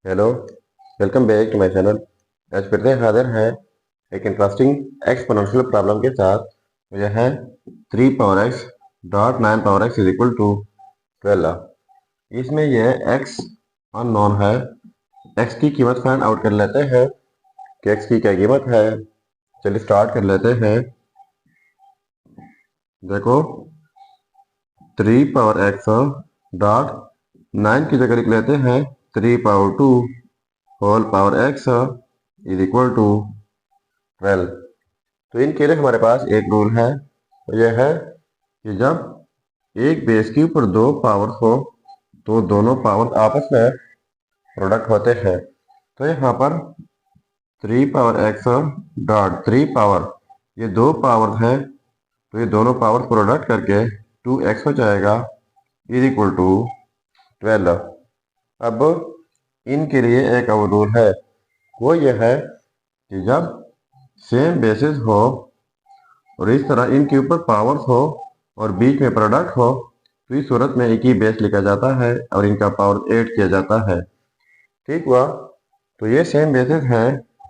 Hello, welcome back to my channel. आज फिर से हाजिर हैं एक इंटरेस्टिंग एक्सपोनेंशियल प्रॉब्लम के साथ। यह है 3 power x dot 9 power x is equal to 12। इसमें यह एक्स अननोन है। एक्स की कीमत फाइंड आउट कर लेते हैं कि एक्स की क्या कीमत है। चलिए स्टार्ट कर लेते हैं। देखो 3 पावर एक्स डॉट 9 की जगह लिख लेते हैं 3 power 2 whole power x is equal to 12। तो इनके लिए हमारे पास एक रूल है, तो यह है कि जब एक बेस के ऊपर दो पावर हो तो दोनों पावर आपस में प्रोडक्ट होते हैं। तो यहाँ पर 3 पावर एक्स डॉट 3 पावर, ये दो पावर हैं, तो ये दोनों पावर प्रोडक्ट करके 2x हो जाएगा इज इक्वल टू 12। अब इनके लिए एक और रूल है, वो यह है कि जब सेम बेसिस हो और इस तरह इनके ऊपर पावर्स हो और बीच में प्रोडक्ट हो तो इस सूरत में एक ही बेस लिखा जाता है और इनका पावर ऐड किया जाता है। ठीक हुआ। तो ये सेम बेसिस है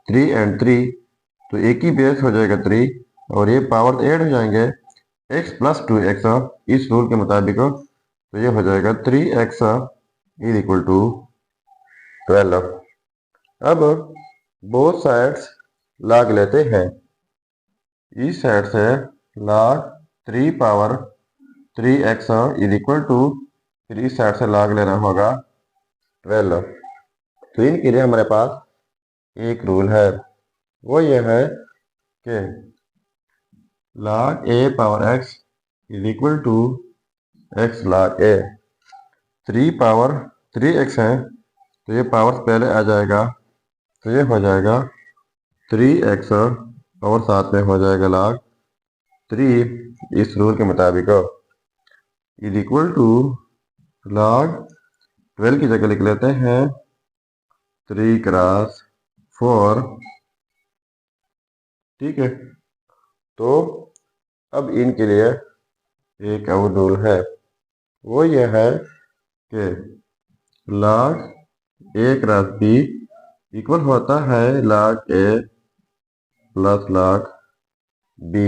3 एंड 3, तो एक ही बेस हो जाएगा 3 और ये पावर ऐड हो जाएंगे x प्लस 2x इस रूल के मुताबिक। तो ये हो जाएगा 3x इज इक्वल टू 12। अब बोथ साइड्स लॉग लेते हैं। इस साइड से log 3 power 3x is equal to, फिर इस साइड से log लेना होगा 12। तो इनके लिए हमारे पास एक रूल है, वो ये है कि log a power x is equal to x log a। 3 power 3x है तो ये पावर पहले आ जाएगा, तो ये हो जाएगा 3x और साथ में हो जाएगा log 3 इस रूल के मुताबिक इज इक्वल टू log 12 की जगह लिख लेते हैं 3 क्रॉस 4। ठीक है। तो अब इनके लिए एक और रूल है, वो यह है कि log a क्रॉस b इक्वल होता है log a plus log b।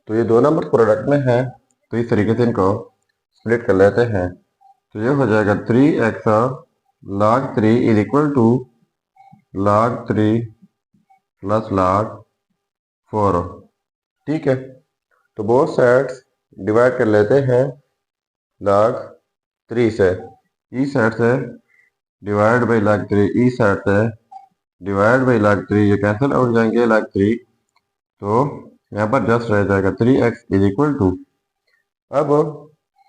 तो ये दो नंबर प्रोडक्ट में है, तो इस तरीके से इनको स्प्लिट कर लेते हैं। तो ये हो जाएगा 3x log 3 is equal to log 3 plus log 4। ठीक है। तो बोथ साइड्स डिवाइड कर लेते हैं log 3 से। इस साइड से डिवाइड बाई log 3, इस साइड से डिवाइड बाई log 3, ये कैंसिल आउट जाएंगे log 3, तो यहाँ पर जस्ट रह जाएगा 3x इज इक्वल टू। अब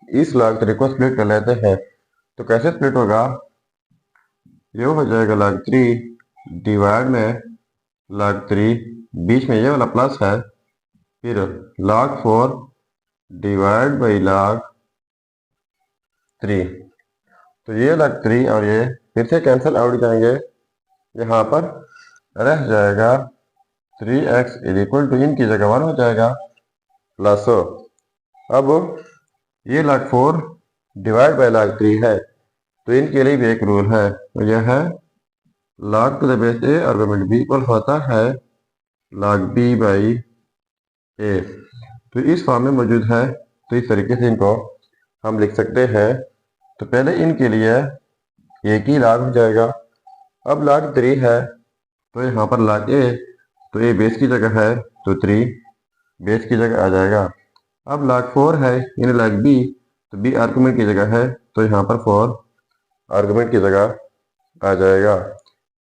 इस log 3 को स्प्लिट कर लेते हैं। तो कैसे स्प्लिट होगा, ये हो जाएगा log 3 डिवाइड में log 3, बीच में ये वाला प्लस है, फिर log 4 डिवाइड बाई log 3। तो ये log 3 और ये फिर से कैंसिल आउट जाएंगे, यहाँ पर रह जाएगा 3x इज इक्वल टू, इनकी जगह 1 हो जाएगा प्लस। अब ये log 4 डिवाइड बाई log 3 है, तो इनके लिए भी एक रूल है, तो यह है log to the base a argument b इक्वल होता है log b बाई a। तो इस फॉर्म में मौजूद है, तो इस तरीके से इनको हम लिख सकते हैं। तो पहले इनके लिए एक ही log हो जाएगा। अब log 3 है तो यहाँ पर log a, तो a बेस की जगह है तो 3 बेस की जगह आ जाएगा। अब log 4 है यानी log b, तो b आर्गुमेंट की जगह है, तो यहाँ पर 4 आर्गुमेंट की जगह आ जाएगा।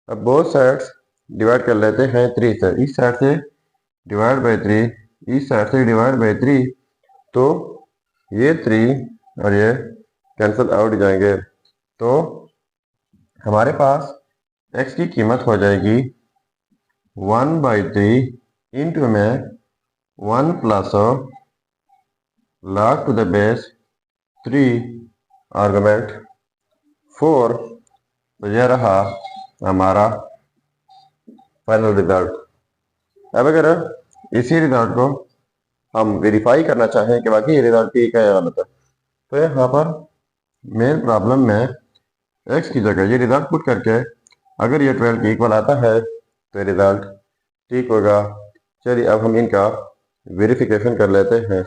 अब बोथ साइड्स डिवाइड कर लेते हैं 3 से। इस साइड से डिवाइड बाई 3, इस साइड से डिवाइड बाई 3, तो ये 3 और ये कैंसिल आउट जाएंगे। तो हमारे पास x की कीमत हो जाएगी 1/3 इंटू में 1 plus log to the base 3 argument 4। तो यह रहा हमारा फाइनल रिजल्ट। अब अगर इसी रिजल्ट को हम वेरीफाई करना चाहें कि बाकी ये रिजल्ट ठीक है या गलत है, तो यहाँ पर मेन प्रॉब्लम में x की जगह ये रिजल्ट पुट करके अगर ये 12 के इक्वल आता है तो रिजल्ट ठीक होगा। चलिए अब हम इनका वेरिफिकेशन कर लेते हैं।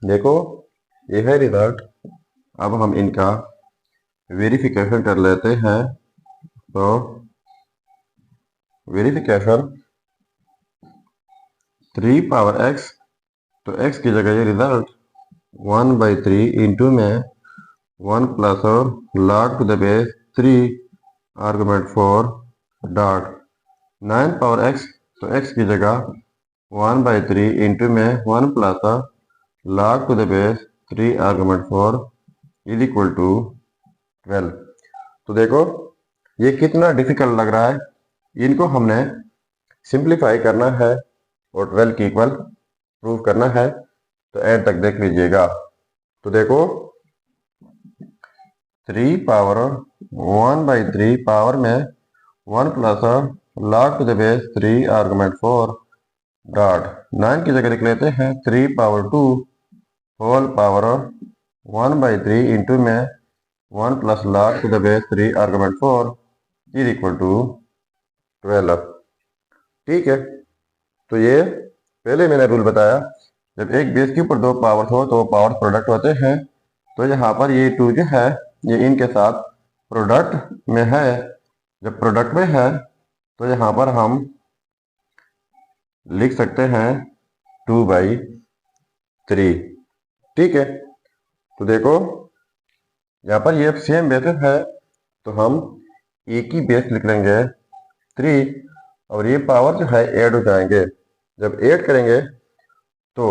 देखो ये है रिजल्ट। अब हम इनका वेरिफिकेशन कर लेते हैं। तो वेरिफिकेशन 3 पावर x, तो x की जगह ये रिजल्ट 1/3 इंटू में 1 प्लस और log to the base 3 argument 4 dot 9 power x, तो x की जगह 1/3 इंटू में 1 plus log to the base 3 argument 4 is equal to 12। तो देखो ये कितना डिफिकल्ट लग रहा है। इनको हमने सिंप्लीफाई करना है और 12 की इक्वल प्रूव करना है, तो एंड तक देख लीजिएगा। तो देखो 3 पावर 1/3 पावर में 1 plus log to the base 3 argument 4 dot 9 की जगह लिख लेते हैं 3 पावर 2 होल पावर 1/3 इंटू में 1 plus log to the base 3 argument 4 is equal to 12। ठीक है, तो ये पहले मैंने रूल बताया, जब एक बेस के ऊपर दो पावर्स हो तो पावर प्रोडक्ट होते हैं। तो यहाँ पर ये 2 जो है ये इनके साथ प्रोडक्ट में है। जब प्रोडक्ट में है तो यहाँ पर हम लिख सकते हैं 2/3। ठीक है, तो देखो यहाँ पर ये सेम बेसिस है तो हम एक ही बेस लिख लेंगे 3 और ये पावर जो है ऐड हो जाएंगे। जब ऐड करेंगे तो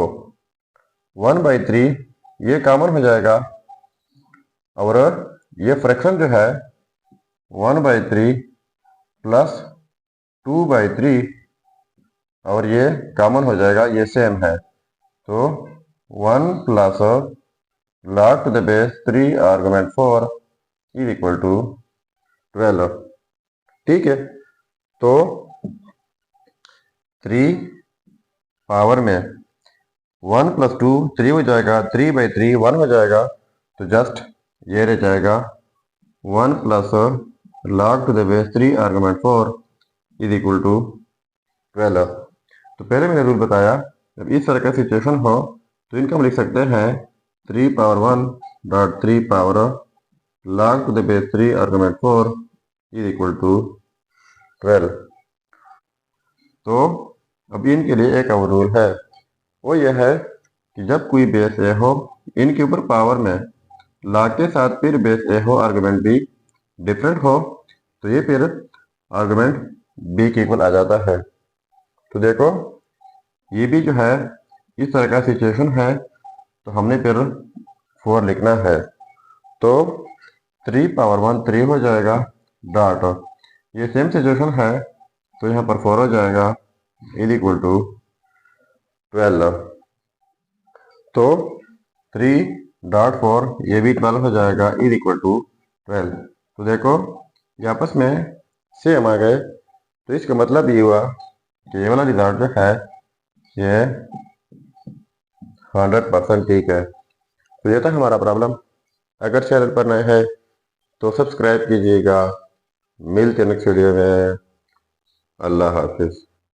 1/3 ये कॉमन हो जाएगा और ये फ्रैक्शन जो है 1/3 प्लस 2/3 और ये कॉमन हो जाएगा, ये सेम है। तो 1 plus log to the base 3 argument 4 is equal to 12। ठीक है, तो 3 पावर में 1 प्लस 2 3 हो जाएगा, 3/3 1 हो जाएगा, तो जस्ट ये रह जाएगा 1 plus log to the base 3 argument 4 is equal to 12। तो पहले मैंने रूल बताया, जब इस तरह का सिचुएशन हो तो इनको हम लिख सकते हैं 3 power 1 dot 3 power log to the base 3 argument 4 is equal to 12। तो अब इनके लिए एक और रूल है, वो यह है कि जब कोई बेस ए हो, इनके ऊपर पावर में log के साथ फिर बेस ए हो आर्गुमेंट बी डिफरेंट हो, तो ये फिर आर्गुमेंट बी के इक्वल आ जाता है। तो देखो ये भी जो है इस तरह का सिचुएशन है, तो हमने फिर 4 लिखना है। तो 3 पावर 1 3 हो जाएगा डॉट, ये सेम सिचुएशन है तो यहाँ पर 4 हो जाएगा इज इक्वल टू 12। तो 3 डॉट 4 ये भी 12 हो जाएगा इज इक्वल टू 12। तो देखो ये आपस में सेम आ गए, तो इसका मतलब ये हुआ कि ये वाला रिजल्ट जो है ये 100% ठीक है। तो ये था हमारा प्रॉब्लम। अगर चैनल पर नए हैं तो सब्सक्राइब कीजिएगा। मिलते हैं नेक्स्ट वीडियो में। अल्लाह हाफिज।